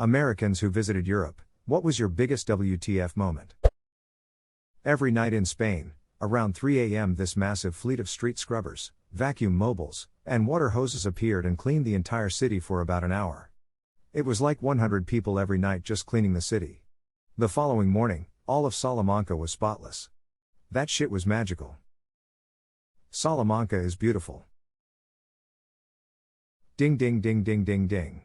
Americans who visited Europe, what was your biggest WTF moment? Every night in Spain, around 3 a.m. this massive fleet of street scrubbers, vacuum mobiles, and water hoses appeared and cleaned the entire city for about an hour. It was like 100 people every night just cleaning the city. The following morning, all of Salamanca was spotless. That shit was magical. Salamanca is beautiful. Ding ding ding ding ding ding.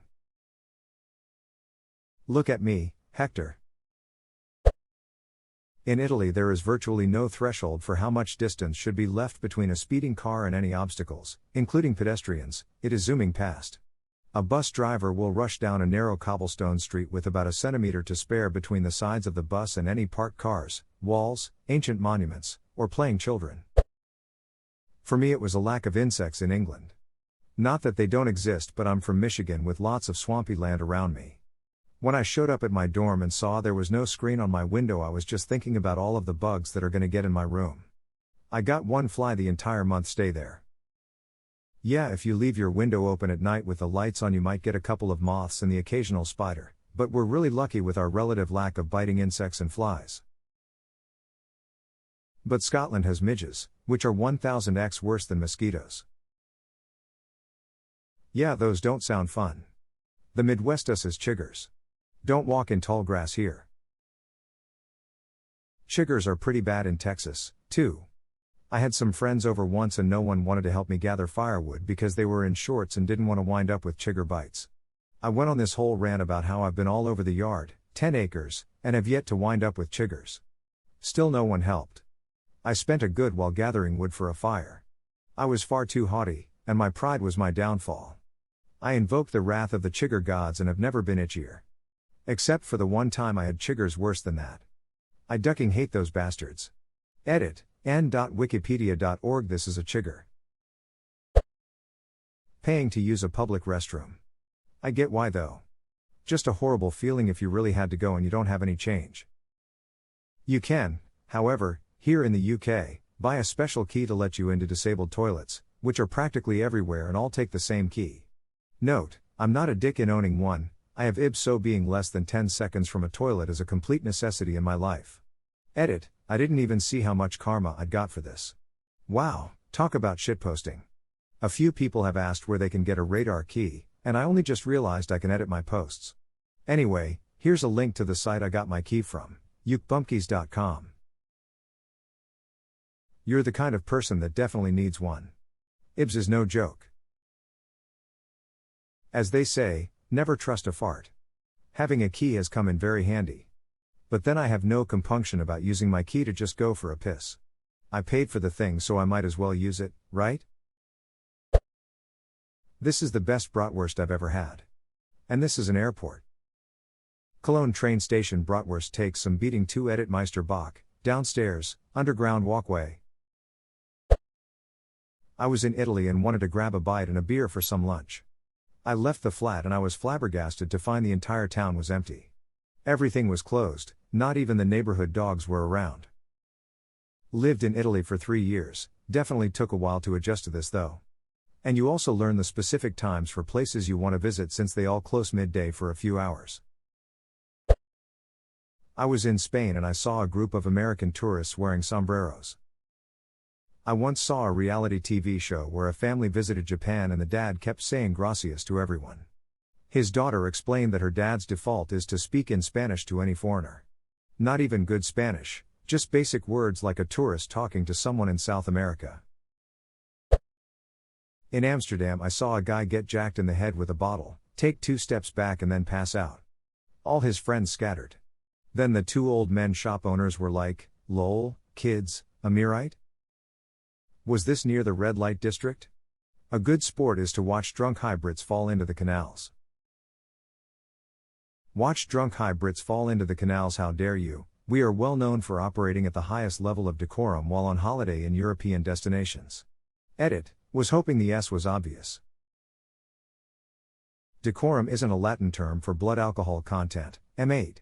Look at me, Hector. In Italy there is virtually no threshold for how much distance should be left between a speeding car and any obstacles, including pedestrians. It is zooming past. A bus driver will rush down a narrow cobblestone street with about a centimeter to spare between the sides of the bus and any parked cars, walls, ancient monuments, or playing children. For me it was a lack of insects in England. Not that they don't exist, but I'm from Michigan with lots of swampy land around me. When I showed up at my dorm and saw there was no screen on my window, I was just thinking about all of the bugs that are gonna get in my room. I got one fly the entire month stay there. Yeah, if you leave your window open at night with the lights on you might get a couple of moths and the occasional spider, but we're really lucky with our relative lack of biting insects and flies. But Scotland has midges, which are 1000x worse than mosquitoes. Yeah, those don't sound fun. The Midwest us is chiggers. Don't walk in tall grass here. Chiggers are pretty bad in Texas, too. I had some friends over once and no one wanted to help me gather firewood because they were in shorts and didn't want to wind up with chigger bites. I went on this whole rant about how I've been all over the yard, 10 acres, and have yet to wind up with chiggers. Still no one helped. I spent a good while gathering wood for a fire. I was far too haughty, and my pride was my downfall. I invoked the wrath of the chigger gods and have never been itchier. Except for the one time I had chiggers worse than that. I ducking hate those bastards. Edit, n.wikipedia.org. This is a chigger. Paying to use a public restroom. I get why though. Just a horrible feeling if you really had to go and you don't have any change. You can, however, here in the UK, buy a special key to let you into disabled toilets, which are practically everywhere and all take the same key. Note, I'm not a dick in owning one. I have ipso being less than 10 seconds from a toilet as a complete necessity in my life. Edit, I didn't even see how much karma I'd got for this. Wow, talk about shitposting. A few people have asked where they can get a radar key, and I only just realized I can edit my posts. Anyway, here's a link to the site I got my key from, ukebumpkeys.com. You're the kind of person that definitely needs one. Ibs is no joke. As they say, never trust a fart. Having a key has come in very handy. But then I have no compunction about using my key to just go for a piss. I paid for the thing so I might as well use it, right? This is the best bratwurst I've ever had. And this is an airport. Cologne train station bratwurst takes some beating to. Edit Meister Bach, downstairs, underground walkway. I was in Italy and wanted to grab a bite and a beer for some lunch. I left the flat and I was flabbergasted to find the entire town was empty. Everything was closed, not even the neighborhood dogs were around. Lived in Italy for 3 years, definitely took a while to adjust to this though. And you also learn the specific times for places you want to visit since they all close midday for a few hours. I was in Spain and I saw a group of American tourists wearing sombreros. I once saw a reality TV show where a family visited Japan and the dad kept saying gracias to everyone. His daughter explained that her dad's default is to speak in Spanish to any foreigner. Not even good Spanish, just basic words like a tourist talking to someone in South America. In Amsterdam I saw a guy get jacked in the head with a bottle, take 2 steps back and then pass out. All his friends scattered. Then the 2 old men shop owners were like, lol, kids, Amirite? Was this near the red light district? A good sport is to watch drunk high Brits fall into the canals. Watch drunk high Brits fall into the canals, how dare you? We are well known for operating at the highest level of decorum while on holiday in European destinations. Edit, was hoping the S was obvious. Decorum isn't a Latin term for blood alcohol content, M8.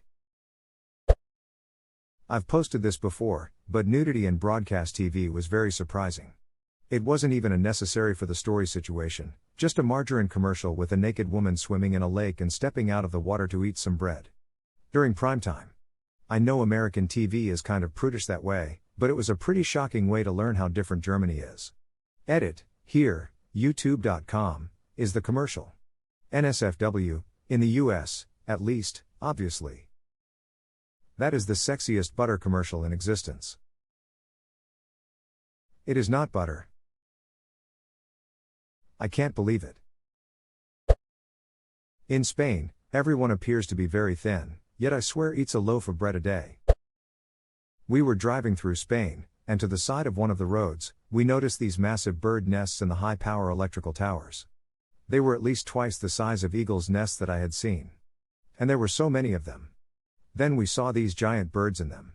I've posted this before, but nudity in broadcast TV was very surprising. It wasn't even a necessary for the story situation, Just a margarine commercial with a naked woman swimming in a lake and stepping out of the water to eat some bread. During prime time. I know American TV is kind of prudish that way, but it was a pretty shocking way to learn how different Germany is. Edit, here, youtube.com, is the commercial. NSFW, in the US, at least, obviously. That is the sexiest butter commercial in existence. It is not butter. I can't believe it. In Spain, everyone appears to be very thin, yet I swear eats a loaf of bread a day. We were driving through Spain, and to the side of one of the roads, we noticed these massive bird nests in the high-power electrical towers. They were at least twice the size of eagles' nests that I had seen. And there were so many of them. Then we saw these giant birds in them.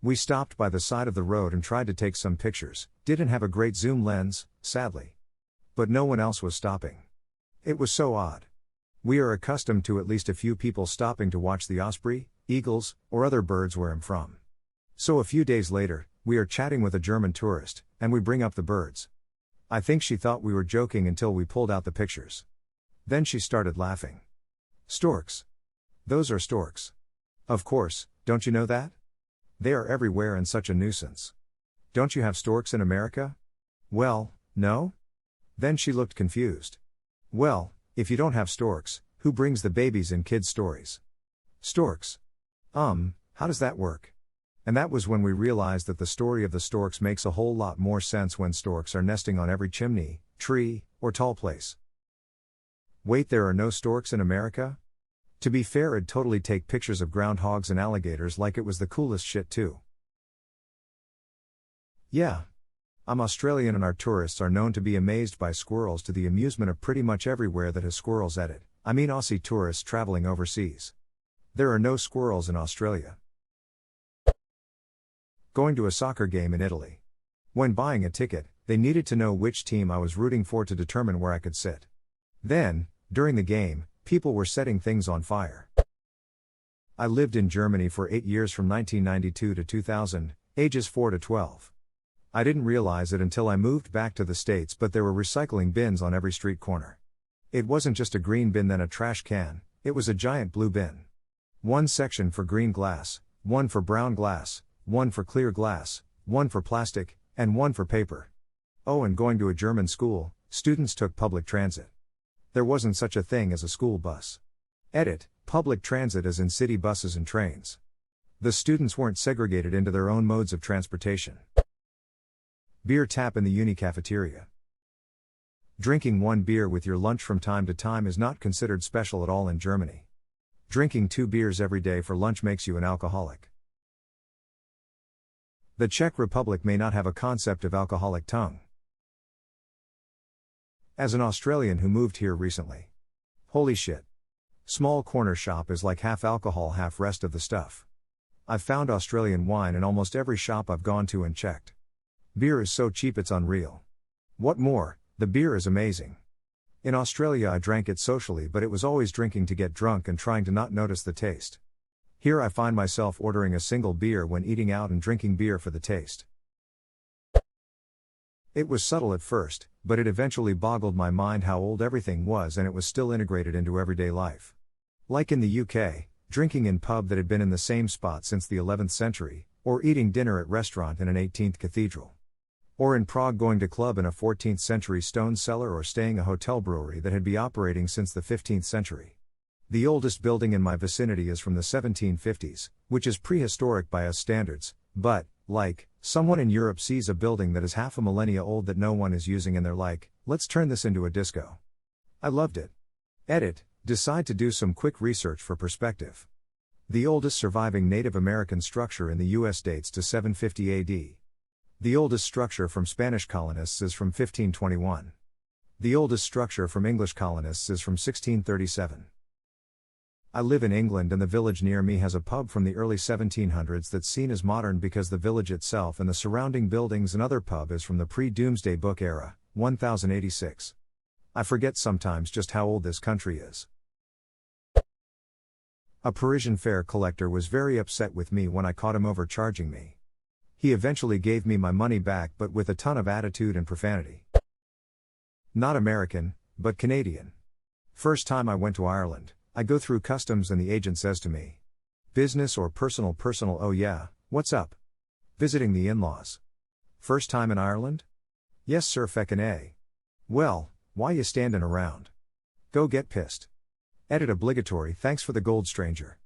We stopped by the side of the road and tried to take some pictures, didn't have a great zoom lens, sadly. But no one else was stopping. It was so odd. We are accustomed to at least a few people stopping to watch the osprey, eagles, or other birds where I'm from. So a few days later, we are chatting with a German tourist, and we bring up the birds. I think she thought we were joking until we pulled out the pictures. Then she started laughing. Storks. Those are storks. Of course, don't you know that? They are everywhere and such a nuisance. Don't you have storks in America? Well, no? Then she looked confused. Well, if you don't have storks, who brings the babies in kids' stories? Storks. How does that work? And that was when we realized that the story of the storks makes a whole lot more sense when storks are nesting on every chimney, tree, or tall place. Wait, there are no storks in America? To be fair, I'd totally take pictures of groundhogs and alligators like it was the coolest shit too. Yeah. I'm Australian and our tourists are known to be amazed by squirrels to the amusement of pretty much everywhere that has squirrels at it. I mean Aussie tourists traveling overseas. There are no squirrels in Australia. Going to a soccer game in Italy. When buying a ticket, they needed to know which team I was rooting for to determine where I could sit. Then, during the game, people were setting things on fire. I lived in Germany for 8 years from 1992 to 2000, ages 4 to 12. I didn't realize it until I moved back to the States, but there were recycling bins on every street corner. It wasn't just a green bin then a trash can, it was a giant blue bin. One section for green glass, one for brown glass, one for clear glass, one for plastic, and one for paper. Oh, and going to a German school, students took public transit. There wasn't such a thing as a school bus. Edit, public transit as in city buses and trains. The students weren't segregated into their own modes of transportation. Beer tap in the uni cafeteria. Drinking one beer with your lunch from time to time is not considered special at all in Germany. Drinking 2 beers every day for lunch makes you an alcoholic. The Czech Republic may not have a concept of alcoholic tongue. As an Australian who moved here recently. Holy shit. Small corner shop is like half alcohol, half rest of the stuff. I've found Australian wine in almost every shop I've gone to and checked. Beer is so cheap it's unreal. What more, the beer is amazing. In Australia I drank it socially, but it was always drinking to get drunk and trying to not notice the taste. Here I find myself ordering a single beer when eating out and drinking beer for the taste. It was subtle at first, but it eventually boggled my mind how old everything was, and it was still integrated into everyday life. Like in the UK, drinking in pub that had been in the same spot since the 11th century, or eating dinner at restaurant in an 18th cathedral. Or in Prague going to club in a 14th century stone cellar, or staying a hotel brewery that had been operating since the 15th century. The oldest building in my vicinity is from the 1750s, which is prehistoric by us standards, but, like, someone in Europe sees a building that is half a millennia old that no one is using and they're like, let's turn this into a disco. I loved it. Edit, decide to do some quick research for perspective. The oldest surviving Native American structure in the US dates to 750 AD. The oldest structure from Spanish colonists is from 1521. The oldest structure from English colonists is from 1637. I live in England and the village near me has a pub from the early 1700s that's seen as modern because the village itself and the surrounding buildings and other pub is from the pre-Doomsday Book era, 1086. I forget sometimes just how old this country is. A Parisian fare collector was very upset with me when I caught him overcharging me. He eventually gave me my money back, but with a ton of attitude and profanity. Not American, but Canadian. First time I went to Ireland, I go through customs and the agent says to me, "Business or personal? Personal. Oh yeah, what's up? Visiting the in-laws. First time in Ireland? Yes sir feckin' A. Well, why you standin' around? Go get pissed." Edit obligatory. Thanks for the gold, stranger.